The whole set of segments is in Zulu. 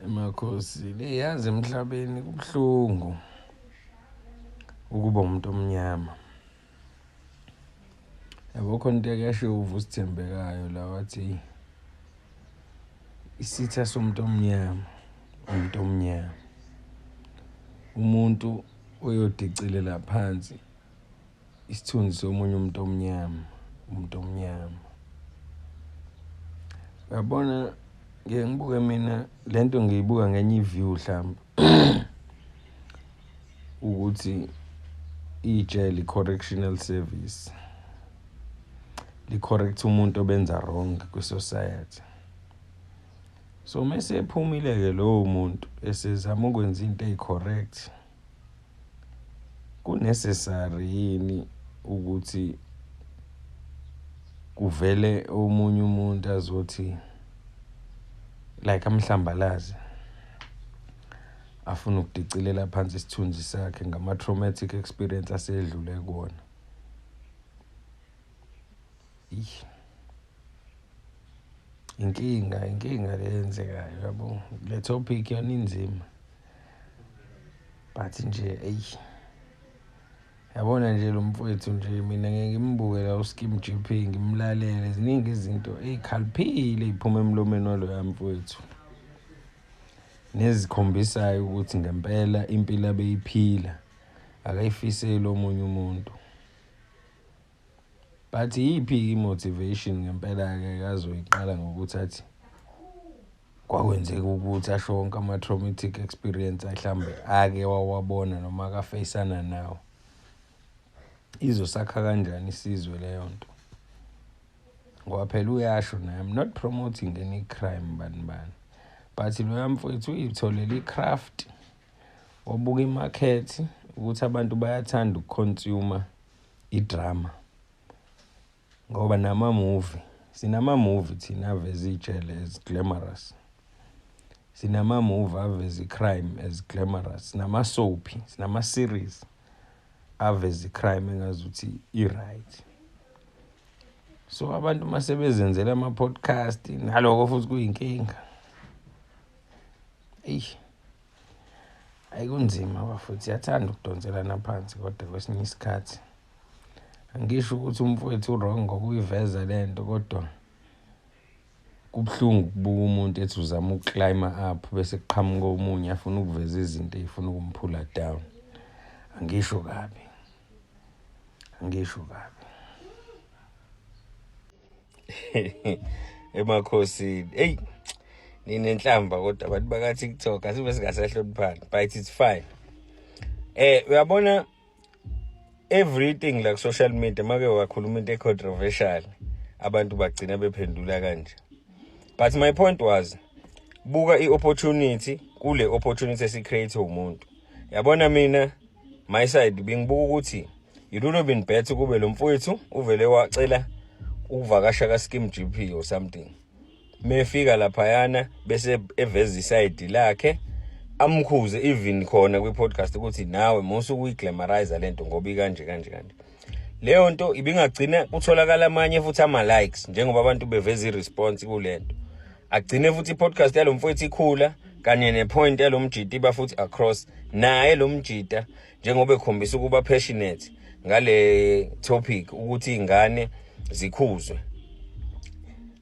Makhosi leyazi emhlabeni kubuhlungu ukuba umuntu omnyama. Yabo khona into ekashiwo uVusithembekayo la wathi isitha somuntu omnyama, umuntu omnyama. Umuntu oyodicelela phansi isithunzi somunye umuntu omnyama, umuntu omnyama. Uyabona ngeke ngibuke mina lento ngiyibuka ngenye iview mhlawumbe ukuthi ijele correctional service li-correct umuntu obenza wrong kwi-society. So mase ephumile ke lowo muntu esezama ukwenza into ezicorrect, ku-necessary yini ukuthi kuvele omunye umuntu azothi like amhlambalaze afuna ukudicilela phansi isithunzi sakhe ngama-traumatic experience asedlule kuwona? Inkinga leyenzekayo yabo. Le topic yona inzima but nje yabona nje lo mfowethu nje mina ngeke ngimbuke la uSkim GP ngimlalele ziningi izinto ezikhaliphile eziphuma emlomeni walo mfowethu nezikhombisayo ukuthi ngempela impilo abeyiphila akayifiseli omunye umuntu. But yiphi imotivation ngempela ke azoyiqala ngokuthi athi kwakwenzeka ukuthi asho wonke ama-traumatic experience mhlambe ake wawabona noma akafeyisana nawo? Izosakha kanjani isizwe leyo nto? Ngoba phela uyasho naye, I'm not promoting any crime bani, but lo mfowethu uyitholela i-craft, wabuka imarket ukuthi abantu bayathanda ukuconsume idrama. Ngoba sinama-movie thina aveza ijele as glamorous, sinama-movie aveza i-crime as glamorous, sinama-soapy, sinama-series aveza i-crime engazuthi i-right. So abantu mase bezenzela ama-podcast naloko futhi kuyinkinga. Ayikunzima bafuthu, yathanda ukudonselana phansi kodwa kwesinye isikhathi angisho ukuthi umfowethu wrong ngokuyiveza lento, kodwa kubuhlungu ukubuka umuntu ethi uzama ukuclimber up bese kuqhamuka omunye afuna ukuveza izinto ezifuna ukumphula down. Angisho kabi. Emakhosini ninenhlamba kodwa abantu baka TikTok asibe singasahloniphani, but it's fine. Uyabona everything like social media make wakhuluma into controversial abantu bagcina bephendula kanje. But my point was buka i-opportunity kule opportunity esicreate umuntu. Yabona mina my side bengibuka ukuthi it would have been better kube lo mfowethu uvele wacela ukuvakasha kaSkim GP or something. Mefika laphayana bese eveza iside lakhe amkhuze even khona kwi-podcast ukuthi nawe musukuyiglamorize lento ngoba kanje. Leyo nto ibingagcina kutholakala amanye futhi ama-likes njengoba abantu beveza i-response kulento. Agcine futhi i-podcast yalo mfowethu ikhula kanye ne-point yalo mjita iba futhi across. Naye lo mjita njengoba ekhombisa ukuba passionate ngale topic ukuthi ingane zikhuzwe,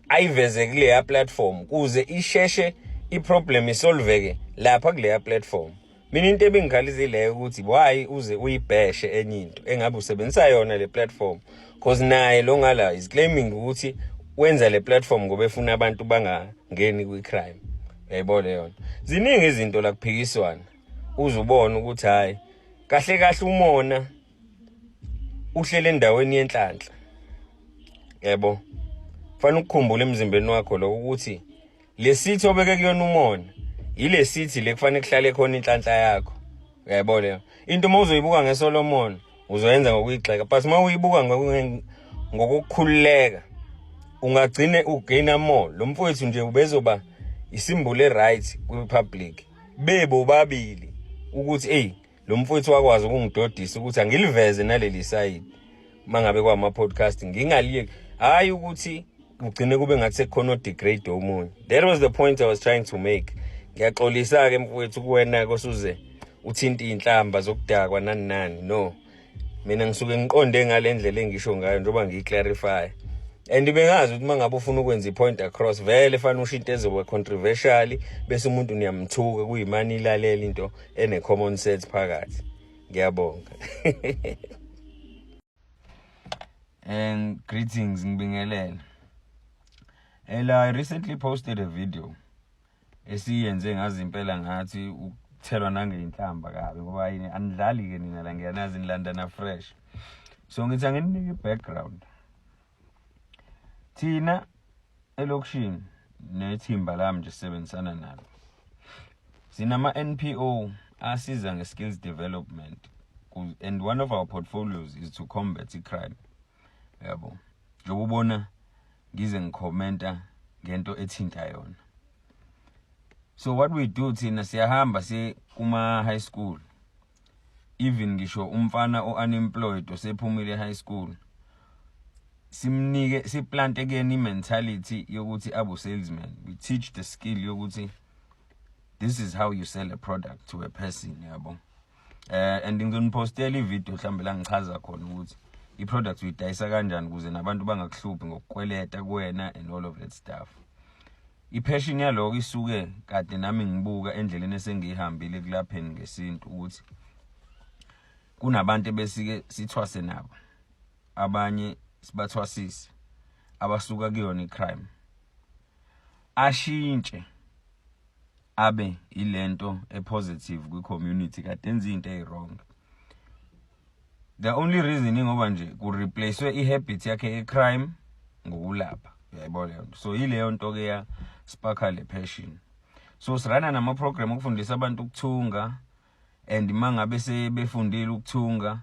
ayiveze kuleya platform kuze isheshe i-problem isolveke lapha kuleya platform. Mina into ebengikhalisileyo ukuthi why uze uyibheshe enye into engabe usebenzisa yona le platform, because naye lo ngala is claiming ukuthi wenza le platform ngoba efuna abantu bangangeni kwi-crime. Yayibona yona ziningi izinto la kuphikiswana uzubona ukuthi hayi kahle umona uhlele endaweni yenhlanhla. Yebo, fanele ukukhumbula emzimbeni wakho lo ukuthi le sithi obeke kuyona umona ile sithi le kufanele kuhlale khona inhlanhla yakho. Uyayibona into mawuzoyibuka ngeSolomon uzoyenza ngokuyigxeka, but mawuyibuka ngokukhululeka ungagcine ugaina more. Lo mfowethu nje ubezoba isimbolo e-right kwi-public bebo babili ukuthi lo mfowethu wakwazi ukungidodisa ukuthi angiliveze naleli side mangabe kwama-podcast ngingaliye, hayi ukuthi ugcine kube ngathi sekukhona degrade omunye. That was the point I was trying to make. Ngiyaxolisa ke mfowethu kuwena kosuze uthinta inhlamba zokudakwa nani no. Mina ngisuke ngiqonde ngalendlela engisho ngayo njengoba ngiclarify. And bengazi ukuthi mangabe ufuna ukwenza ipoint across vele fanele usho into ezoba controversial bese umuntu niyamthuka kuyimani ilalela into ene common sense phakathi. Ngiyabonga. And greetings ngibingelele. I recently posted a video esiyenze ngazi impela ngathi ukuthelwa nangeinhlamba kabi ngoba yini anidlali ke nina la ngiyanazi nilandana fresh. So ngithi anginike background. Thina elokishini nethimba lami nje sisebenzisana nalo. Sinama NPO asiza nge-skills development and one of our portfolios is to combat crime. Yabo. Njengobona ngize ngikhomenta ngento ethinta yona. So what we do thina siyahamba kuma high school. Even ngisho umfana unemployed osephumile high school. Simnike siplant again mentality yokuthi abu salesman. We teach the skill yokuthi this is how you sell a product to a person, yabo. And ngizonipostela ivideo mhlambe la ngichaza khona ukuthi i-product uyidayisa kanjani ukuze nabantu bangakuhluphi ngokukweleta kuwena and all of that stuff. I-passion yaloko isuke kade nami ngibuka endleleni esengihambile kulapheni ngesintu ukuthi kunabantu besike sithwase nabo. Abanye sibathwasisi abasuka kuyona icrime. Ashintshe abe ilento epositive kwi-community kade enza into ezwrong. The only reason ngoba nje ku replace ihabit yakhe ecrime ngokulapha. Uyayibona. So ileyo nto ke ya sparkle le passion. So sirana nama program ukufundisa abantu ukuthunga and mangabe sebefundile ukuthunga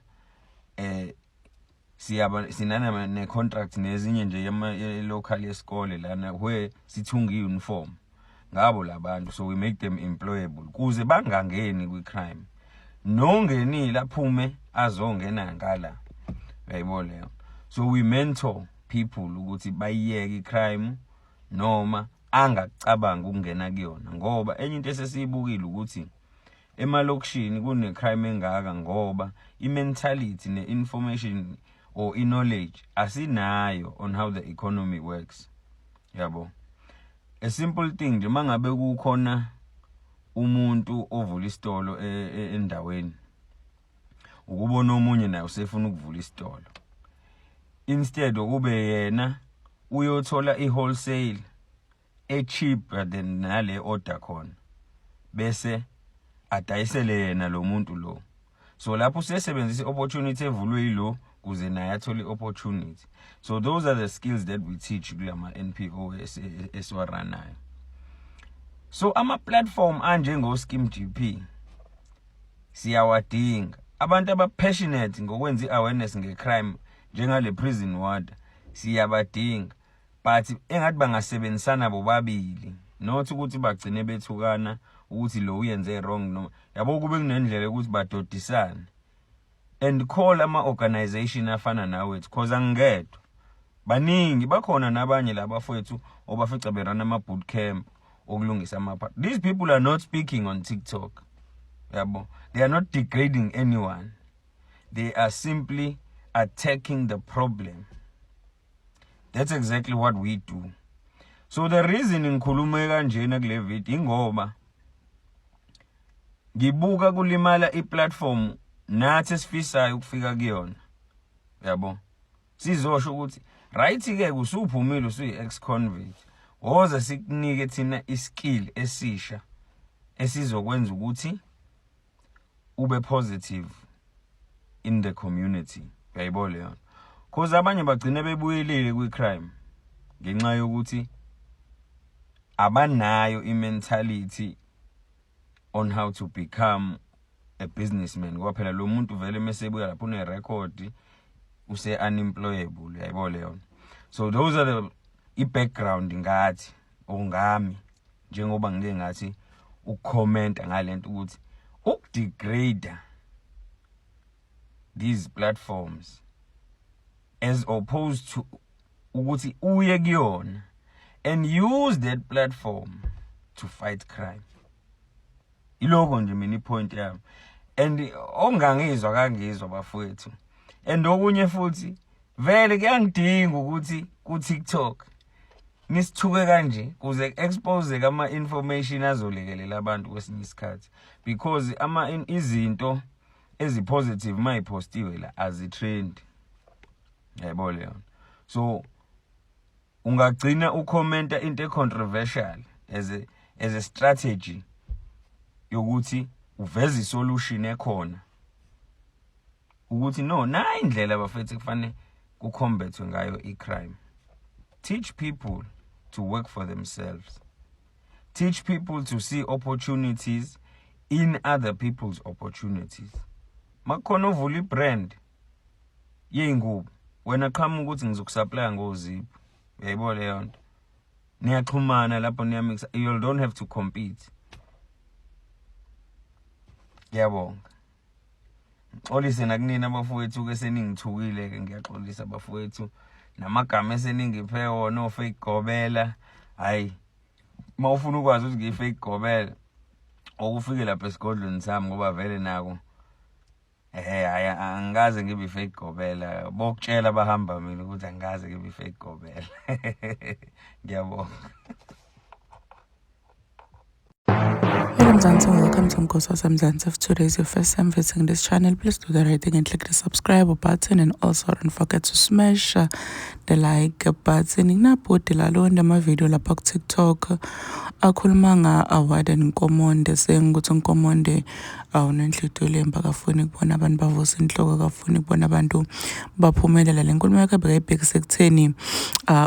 sinana ne contract nezinye nje local esikole lana where sithunga iuniform ngabo labantu, so we make them employable kuze bangangeni kwi-crime. Nongenile aphume azongena ngala. Uyayibona. So we mentor people ukuthi bayiyeke icrime noma angacabanga ukungena kuyona ngoba enye into esesiyibukile ukuthi emalokishini kune crime engaka ngoba i-mentality ne-information or knowledge asinayo on how the economy works. Yabo. A simple thing nje mangabe kukhona umuntu ovula isitolo endaweni ukubona omunye naye usefuna ukuvula isitolo, instead okube yena uyothola i-wholesale cheaper than nale order khona bese adayisele yena lo muntu lo. So lapho usesebenzisa opportunity evulwe yilo kuze naye athole opportunity. So those are the skills that we teach kulama NPO esiwaranayo. So ama platform anjengo Scheme GP siyawadinga abantu abapassionate ngokwenza iawareness ngecrime njengale prison ward siyabadinga, but engathi bangasebenzisana bobabili not ukuthi bagcine bethukana ukuthi lo uyenze wrong no. Yabo kube kunendlela ukuthi badodisane and call ama organization afana nawe because angedwa baningi bakhona nabanye labafowethu obafica berana ama boot camp okulungisa amapha. These people are not speaking on TikTok. Yabo. They are not degrading anyone. They are simply attacking the problem. That's exactly what we do. So the reason ngikhulume kanjena kule video ingoba ngibuka kulimala iplatform nathi sifisayo ukufika kuyona. Yabo. Sizosho ukuthi right ke kusuphumile usuyi-ex convict. Woza sikunike thina iskill esisha esizokwenza ukuthi ube positive in the community. Uyayibona yona. Cause abanye bagcina bebuyelele kwi-crime ngenxa yokuthi abanayo i-mentality on how to become a businessman. Ngoba phela lo muntu vele mesebuya lapho une record use unemployable. Uyayibona yona. So those are the i-background ngathi ongami njengoba ngike ngathi ukucomment ngalento ukuthi ukudegrade these platforms as opposed to ukuthi uye kuyona and use that platform to fight crime. iloko nje mina ipoint yami. And ongangizwa kangizwa bafowethu. And okunye futhi vele kuyangidinga ukuthi ku TikTok nisithuke kanje kuze expose kama information azolekelela abantu kwesinye isikhathi, because izinto ezipositive mayipostiwe la azitrend. Yabo leyo. So ungagcina ucomment into controversial as a strategy yokuthi uveze isolution ekhona ukuthi no na indlela bafethu kufanele kucombatwe ngayo icrime. Teach people to work for themselves. Teach people to see opportunities in other people's opportunities. Makhona uvula ibrand yengubo wena qhamuka ukuthi ngizokusupply ngozipho, uyayibona leyo nto, niyaxhumana lapho niyamix, you don't have to compete. Ngiyabonga. Xolise nakunina bafowethu ke seningithukile ke, ngiyaxolisa bafowethu namagama eseningiphe wona ofake gobela. Hayi mawufuna ukwazi ukuthi ngifake gobela okufike lapha esigodlweni sami ngoba vele nako angikaze ngibe fake gobela, bokutshela bahamba mina ukuthi angikaze ngibe fake gobela. Ngiyabonga. Hello Mzansi, welcome to Nkosazana Mzansi. If today is your first time visiting this channel, please do the right thing and click the subscribe button, and also don't forget to smash the like button. Nginaposti lalonda ama video lapha ku TikTok akhuluma nga award Nkomonde, saying ukuthi Nkomonde awunenhlito lemba, akafuni kubona abantu bavusa inhloko, akafuni kubona abantu baphumelela. Le nkulumo yakhe bekayibhekise ekutheni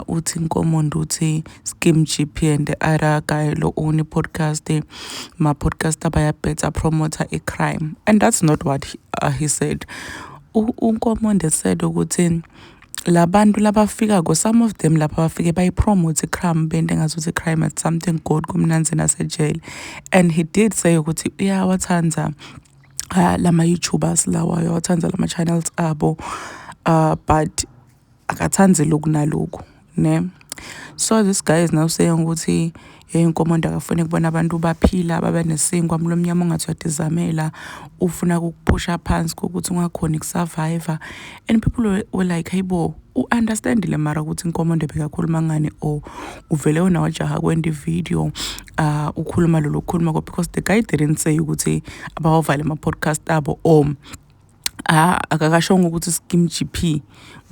uthi Nkomonde uthi Skim GP and the other guy lo own podcast ma podcast abaya better promoter a crime, and that's not what he said. Nkomonde said ukuthi labantu labafika go, some of them lapha bafike bayi promote crime bende ngazuthi crime at something good kumnanzi nasejail, and he did say ukuthi uyawathanza lama YouTubers lawa, uyawathanza lama channels abo, but akathanzi lokhu nalokhu ne. So this guy is now saying ukuthi Nkomonde akafuni kubona abantu baphila babe nesingwa mlo mnyama ongathi uyadizamela, ufuna ukuphusha phansi ukuthi ungakhona ukusurvive. And people were like, hayibo, u-understandile mara ukuthi Nkomonde bekakhuluma ngani, o uvele wona wajaha kwendi video ukhuluma lolo khuluma ko, because the guy didn't say ukuthi abawavale ama podcast abo akakashongo ukuthi Skim GP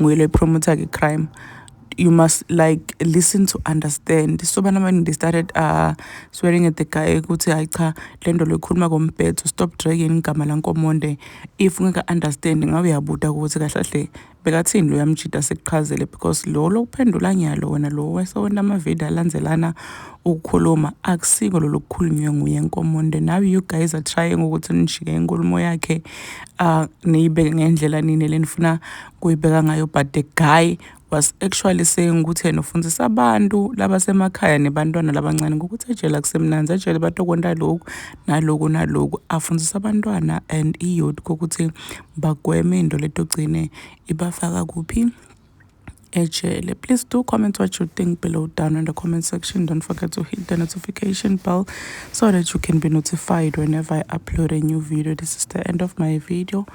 nguyele promoter ke crime. You must like listen to understand. So when they started swearing at the guy ukuthi hayi cha lento lokhuluma kombhedo, stop dragging igama la Nkomonde. If ungeka understand ngabe uyabuda ukuthi kahle bekathini lo yamjida sekuchazele, because lo lokuphendula nyalo wena lo wesona ama video alandzelana ukukhuluma akusiko lo lokukhulunywe nguye Nkomonde. Now you guys are trying ukuthi nishike inkulumo yakhe niyibeke ngendlela nini lenifuna kuyibeka ngayo, but the guy was actually saying ukuthi yena ufundisa abantu labasemakhaya nebantwana labancane ukuthi ejele akusemnanzi, ejele batokwenza lokhu naloku afundisa abantwana and iyouth ukuthi bagweme into letogcine ibafaka kuphi ejele. Please do comment what you think below down in the comment section. Don't forget to hit the notification bell so that you can be notified whenever I upload a new video. This is the end of my video.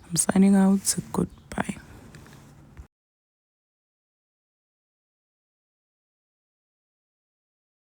I'm signing out. Goodbye.